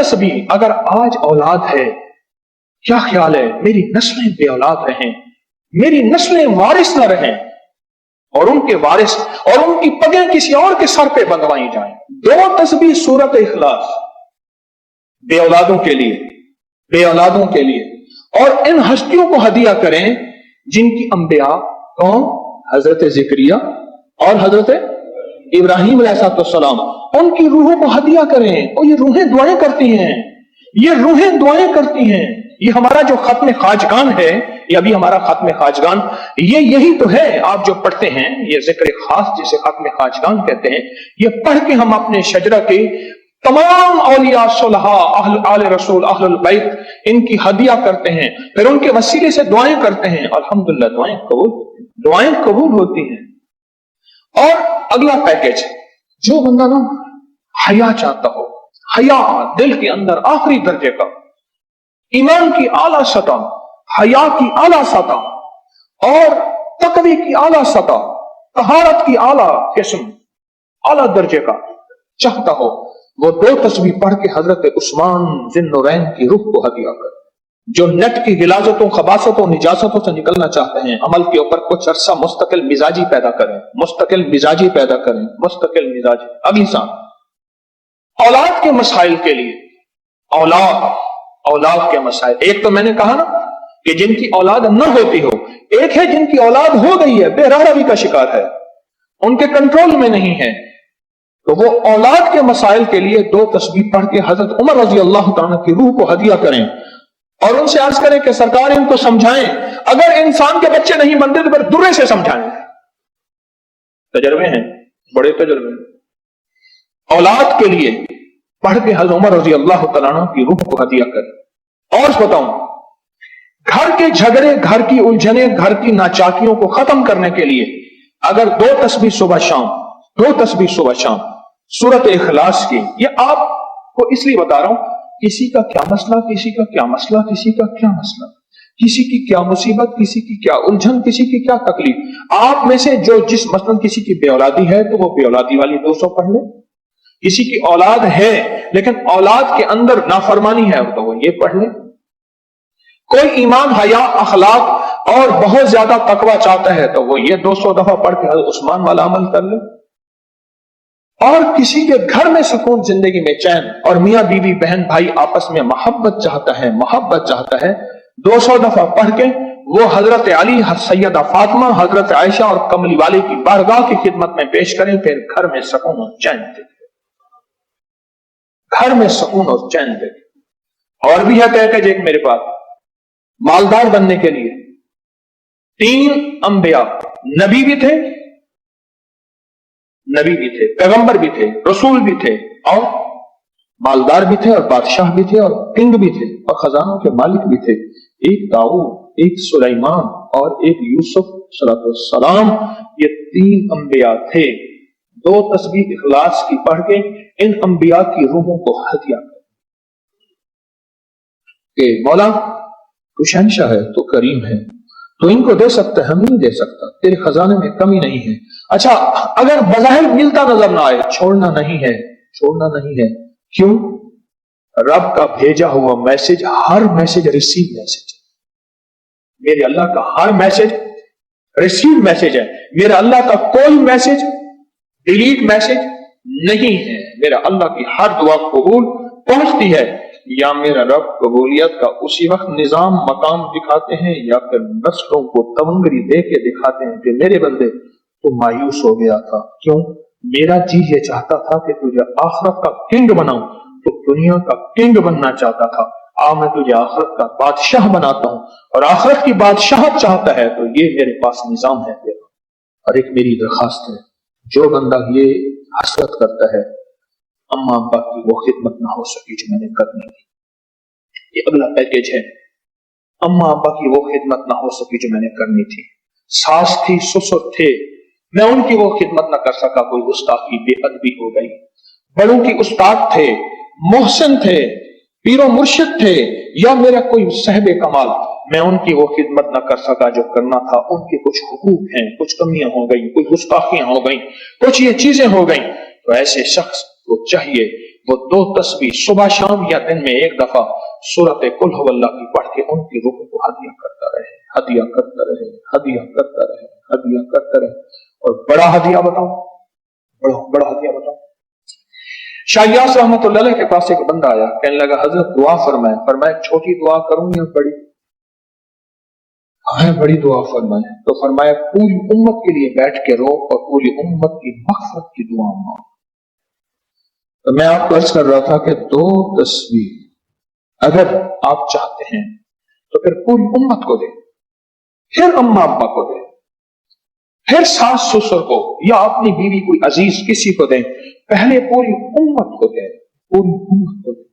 तस्बीह अगर आज औलाद है, क्या ख्याल है मेरी नस्लें बे औलाद रहें, मेरी नस्लें वारिस न रहें और उनके वारिस और उनकी पगें किसी और के सर पे बंधवाई जाएं। 2 तस्बीह सूरत इखलास बे औलादों के लिए, बे औलादों के लिए, और इन हस्तियों को हदिया करें जिनकी अंबिया कौन, हजरत ज़िक्रिया और हजरत इब्राहिम अलैहिस्सलाम, उनकी रूहों को हदिया करें। और ये रूहें दुआएं करती हैं, ये रूहें दुआएं करती हैं। ये हमारा जो खत्म खाजगान है, ये अभी हमारा खत्म खाजगान, ये यही तो है आप जो पढ़ते हैं, ये जिक्र खास जिसे खत्म खाजगान कहते हैं। ये पढ़ के हम अपने शजरा के तमाम औलिया सुलहा आले रसूल अहलुल बैत इनकी हदिया करते हैं, फिर उनके वसीले से दुआएं करते हैं। अल्हम्दुलिल्लाह दुआएं कबूल होती हैं। और अगला पैकेज, जो बंदा ना हया चाहता हो, हया दिल के अंदर आखिरी दर्जे का, ईमान की आला सतह, हया की आला सतह और तकवी की आला सतह, तहारत की आला किस्म, आला दर्जे का चाहता हो, वो 2 तस्बीह पढ़ के हजरत उस्मान ज़िन्नुरैन की रूह को हदिया कर। जो नेट की गिलाजतों, खबासतों, निजासतों से निकलना चाहते हैं, अमल के ऊपर कुछ अरसा मुस्तकिल मिजाजी पैदा करें, मुस्तकिल मिजाजी पैदा करें, मुस्तकिल मिजाजी। अगली सांस औलाद के मसाइल के लिए, औलाद के मसाइल। एक तो मैंने कहा ना कि जिनकी औलाद न होती हो, एक है जिनकी औलाद हो गई है, बेराहवी का शिकार है, उनके कंट्रोल में नहीं है, तो वो औलाद के मसाइल के लिए 2 तस्बीह पढ़ के हजरत उमर रजी अल्लाह तआला की रूह को हदिया करें और उनसे अर्ज करें कि सरकार इनको समझाएं, अगर इंसान के बच्चे नहीं बनते तो फिर दुर्रे से समझाएं। तजर्बे हैं, बड़े तजर्बे। औलाद के लिए पढ़ के हजरत उमर रजी अल्लाह तआला की रूह को हदिया करें। और बताऊं, घर के झगड़े, घर की उलझने, घर की नाचाकियों को खत्म करने के लिए अगर 2 तस्बीह सुबह शाम, 2 तस्बीह सुबह शाम सूरत इखलास की, ये आपको इसलिए बता रहा हूं, किसी का क्या मसला, किसी का क्या मसला, किसी का क्या मसला, किसी की क्या मुसीबत, किसी की क्या उलझन, किसी की क्या तकलीफ, आप में से जो जिस मसलन किसी की बेऔलादी है तो वो बेऔलादी वाली 200 पढ़ ले, किसी की औलाद है लेकिन औलाद के अंदर नाफरमानी है तो वो ये पढ़ ले, कोई ईमान, हया, अखलाक और बहुत ज्यादा तकवा चाहता है तो वो ये 200 दफा पढ़ के हज़रत उस्मान वाला अमल कर ले। और किसी के घर में सुकून, जिंदगी में चैन, और मियां बीवी, बहन भाई आपस में मोहब्बत चाहता है, 200 दफा पढ़ के वो हजरत अली, सैयदा फातिमा, हजरत आयशा और कमली वाले की बारगाह की खिदमत में पेश करें, फिर घर में सुकून और चैन दे, घर में सुकून और चैन दे। और भी है पैकेज एक मेरे पास, मालदार बनने के लिए 3 अंबिया, नबी भी थे, पैगंबर भी थे, रसूल भी थे, और मालदार भी थे, और बादशाह भी थे, और किंग भी थे, और खजानों के मालिक भी थे। एक दाऊद, एक सुलेमान और एक यूसुफ सलाम, ये 3 अंबिया थे। 2 तस्बीह इखलास की पढ़ के इन अंबिया की रूहों को हदिया के मौला तू शहंशाह है, तो करीम है, तो इनको दे सकता है, हम नहीं दे सकता, तेरे खजाने में कमी नहीं है। अच्छा, अगर बज़ाहिर मिलता नजर ना आए, छोड़ना नहीं है, क्यों? रब का भेजा हुआ मैसेज, हर मैसेज रिसीव मैसेज, मेरे अल्लाह का हर मैसेज रिसीव मैसेज है। मेरा अल्लाह का कोई मैसेज डिलीट मैसेज नहीं है। मेरा अल्लाह की हर दुआ कबूल पहुंचती है, या मेरा रब कबूलियत का उसी वक्त निजाम मकाम दिखाते हैं, या फिर नस्लों को तवंगरी दे के दिखाते हैं कि मेरे बंदे तो मायूस हो गया था, क्यों? मेरा जी ये चाहता था कि तुझे आखिरत का किंग बनाऊं, तो दुनिया का किंग बनना चाहता था, मैं तुझे आखिरत का बादशाह बनाता हूं, और आखिरत की बादशाहत चाहता है तो ये मेरे पास निजाम है तेरा। और एक मेरी दरखास्त है, जो बंदा ये हसरत करता है अम्मा अब्बा की वो खिदमत ना हो सकी जो मैंने करनी थी, ये अगला पैकेज है, अम्मा अब्बा की वो खिदमत ना हो सकी जो मैंने करनी थी, सास थी, ससुर थे, मैं उनकी वो खिदमत ना कर सका, कोई गुस्ताखी, बेअदबी हो गई, बड़ों की उस्ताद थे, मोहसिन थे, पीरो मुर्शिद थे, या मेरा कोई साहिब कमाल, मैं उनकी वो खिदमत ना कर सका जो करना था, उनके कुछ हुकूक हैं, कुछ कमियां हो गई, कुछ गुस्ताखियां हो गई, कुछ ये चीजें हो गई, तो ऐसे शख्स को चाहिए وہ 2 تسبیح صبح شام یا دن میں ایک دفعہ سورۃ قل ھو اللہ کی پڑھ کے ان کی روح کو ہدیہ کرتا رہے، ہدیہ کرتا رہے، ہدیہ کرتا رہے، ہدیہ کرتا رہے۔ اور بڑا ہدیہ بتاؤ، بڑا ہدیہ بتاؤ۔ شاہ یاس رحمۃ اللہ علیہ کے پاس ایک بندہ آیا، کہنے لگا حضرت دعا فرمائیں۔ فرمایا چھوٹی دعا کروں یا بڑی؟ ہاں بڑی دعا فرمائیں۔ تو فرمایا پوری امت کے لیے بیٹھ کے رو اور پوری امت کی مغفرت کی دعا مانگو۔ تو میں آپ کو عرض کر رہا تھا کہ 2 تسبیح اگر آپ چاہتے ہیں تو پھر پوری امت کو دیں، پھر اماں ابا کو دیں، پھر ساس سسر کو یا اپنی بیوی کوئی عزیز کسی کو دیں، پہلے پوری امت کو دیں، پوری امت کو دیں۔